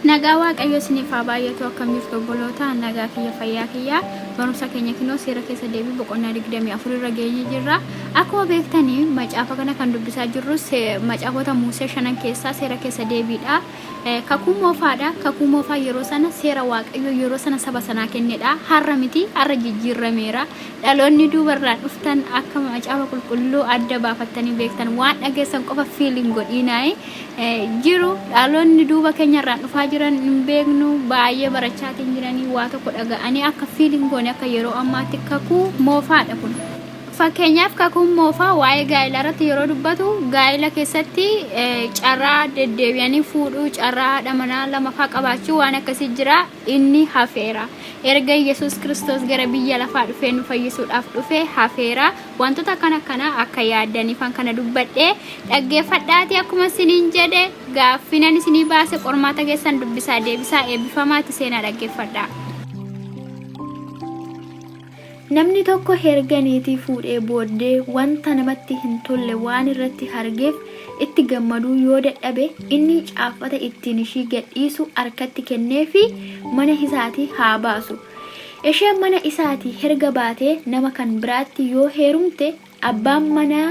Nagaa waaqayyo isiniif haa baay'atu akkam jirtu obboloota nagaa kiyya fayyaa kiyya barumsa keenya kinoo seera keessa deebii boqonnaa 24 irra geenye jirra. Akkuma beektanii macaafa kana kan dubbisaa jirru macaafota Musee shanan keessaa seera keessa deebiidha. Kakuu moofaadha. Kakuu moofaa yeroo sana seera waaqayyo yeroo sana saba sanaa kennedha. Har'a miti har'a jijjiirameera. Dhaloonni duubarraa dhuftan akka macaafa qulqulluu adda baafattanii beektan waan dhageessan qofa fiiliin godhiinaayi jiru. Dhaloonni duuba keenyarraa dhufaa jiran hin beeknu baay'ee barachaatiin jiranii waa tokko dhaga'anii akka fiiliin goone akka yeroo ammaatti kakuu moofaadha kun. Fakkeenyaaf kakuun moofaa waa'ee gaa'ela irratti yeroo dubbatu gaa'ela keessatti carraa deddeebi'anii fuudhuu carraa haadha manaa lamafaa qabaachuu waan akkasii jira inni hafeera. Erga Yesuus Kiristoos gara biyya lafaa dhufee nu fayyisuudhaaf dhufee hafeera. Wantoota kana akka yaaddaniifan kana dubbadhee dhaggeeffadhaati akkuma isiniin jedhe gaaffinan isinii baase qormaata keessan dubbisaa deebisaa eebbifamaatti seenaa dhaggeeffadhaa. Namni tokko erga niitii fuudhee booddee wanta namatti hin tolle waan irratti argeef itti gammaduu yoo dadhabe inni caaffata ittiin ishii gadhiisu harkatti kennee fi mana isaatii haa baasu. Isheen mana isaatii erga baatee nama kan biraatti yoo heerumte abbaan manaa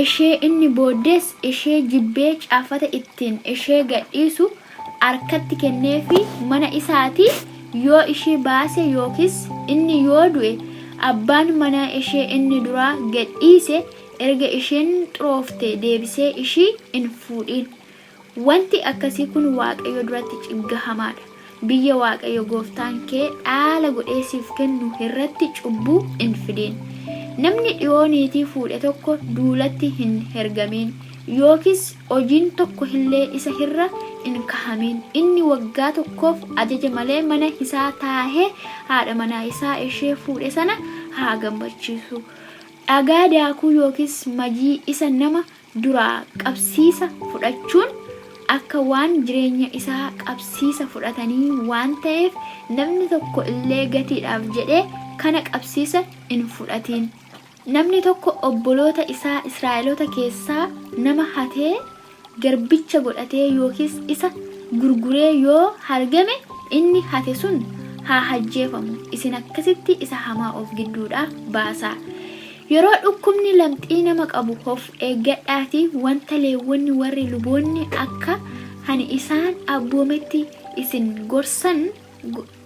ishee inni booddees ishee jibbee caaffata ittiin ishee gadhiisu harkatti kennee fi mana isaatii yoo ishee baase yookiis inni yoo du'e abbaan manaa ishee inni duraa gadhiise erga isheen xuroofte deebisee ishii hin fuudhin. Wanti akkasii kun waaqayyo duratti ciggahamaadha. Biyya waaqayyo gooftaan kee dhaala godhee siif kennu irratti cubbuu hin fidin. Namni dhiyoo niitii fuudhe tokko duulatti hin hergamin yookiis hojiin tokko illee isa irra hin kahamin. Inni waggaa tokkoof ajaja malee mana isaa taahee haadha manaa isaa ishee fuudhe sana haa gammachiisu. Dhagaa daakuu yookiis majii isa nama duraa qabsiisa fudhachuun akka waan jireenya isaa qabsiisa fudhatanii waan ta'eef namni tokko illee gatiidhaaf jedhee kana qabsiisa hin fudhatin. Namni tokko obboloota isaa Israa'eloota keessaa nama hatee garbicha godhatee yookiis isa gurguree yoo argame inni hate sun haa ajjeefamu. Isin akkasitti isa hamaa of gidduudhaa baasaa. Yeroo dhukkubni lamxii nama qabu of eeggadhaatii wanta leewwonni warri luboonni akka hani isaan abboometti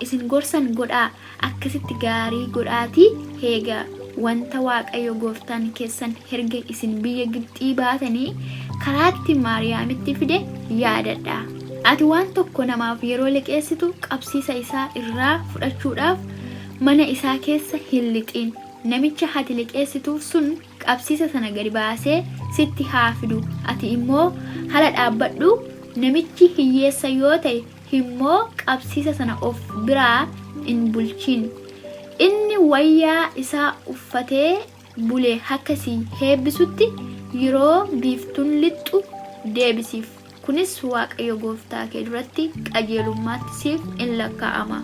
isin gorsan godhaa. Akkasitti gaarii godhaatii eegaa. Wanta waaqayyo gooftaan keessan erga isin biyya Gibxii baatanii karaatti Maariyaamitti fide yaadadha. Ati waan tokko namaaf yeroo liqeessitu qabsiisa isaa irraa fudhachuudhaaf mana isaa keessa hin lixin. Namicha ati liqeessituuf sun qabsiisa sana gadi baasee sitti haa fidu. Ati immoo hala dhaabbadhu. Namichi hiyyeessa yoo ta'e immoo qabsiisa sana of biraa hin bulchin. Inni wayyaa isaa uffatee bulee akkasii heebbisutti yeroo biiftuun lixxu deebisiif. Kunis waaqayyo gooftaa kee duratti qajeelummaatti siif in lakkaa'ama.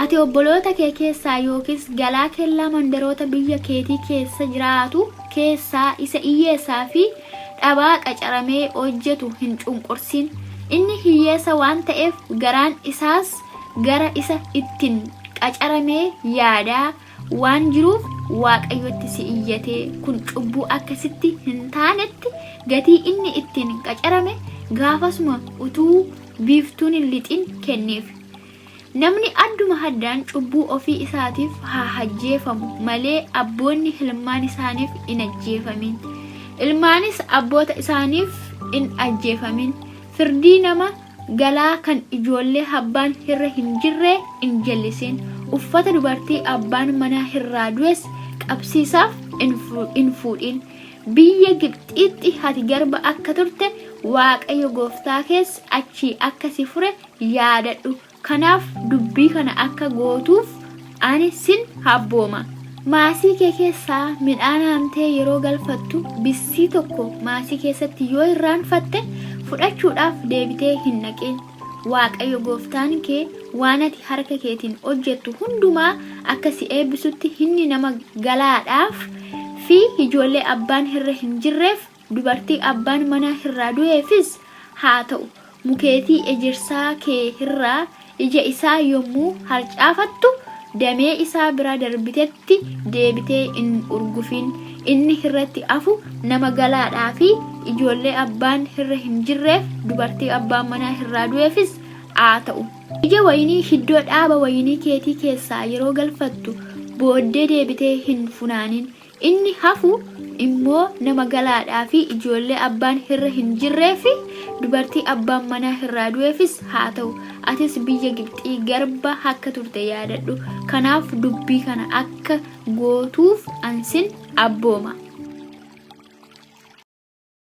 Ati obboloota kee keessaa yookiis galaa kellaa mandaroota biyya keetii keessa jiraatu keessaa isa hiyyeessaa fi dhabaa qacaramee hojjetu hin cunqursin. Inni hiyyeessa waan ta'eef garaan isaas gara isa ittiin qacaramee yaadaa waan jiruuf waaqayyotti si iyyatee kun cubbuu akkasitti hin taanetti gatii inni ittiin qacarame gaafasuma utuu biiftuun hin lixin kenneef. Namni adduma haddaan cubbuu ofii isaatiif haa ajjeefamu malee abboonni ilmaan isaaniif hin ajjeefamin. Ilmaanis abboota isaaniif hin ajjeefamin. Firdii nama galaa kan ijoollee abbaan irra hin jirre hin jallisin. Uffata dubartii abbaan manaa irraa du'es qabsiisaaf hin fuudhin. Biyya Gibxiitti ati garba akka turte waaqayyo gooftaa keessa achii akka si fure yaadadhu. Kanaaf dubbii kana akka gootuuf ani sin habbooma. Maasii kee keessaa midhaan haamtee yeroo galfattu bissii tokko maasii keessatti yoo irraanfatte fudhachuudhaaf deebitee hin naqin. Waaqayyo gooftaan kee waan ati harka keetiin hojjettu hundumaa akka si eebbisutti inni nama galaadhaaf fi ijoollee abbaan irra hin jirreef dubartii abbaan manaa irraa du'eefis haa ta'u. mukeetii ejersaa kee irraa ija isaa yommuu harcaafattu damee isaa bira darbitetti deebitee hin urgufin. Inni irratti afu nama galaadhaa fi ijoollee abbaan irra hin jirreef dubartii abbaan manaa irraa du'eefis haa ta'u. Ija wayinii iddoo dhaaba wayinii keetii keessaa yeroo galfattu booddee deebitee hin funaanin. Inni hafu immoo nama galaadhaa fi ijoollee abbaan irra hin jirree fi dubartii abbaan manaa irraa du'eefis haa ta'u. Atis biyya Gibxii garba akka turte yaadadhu. Kanaaf dubbii kana akka gootuuf ansin abbooma.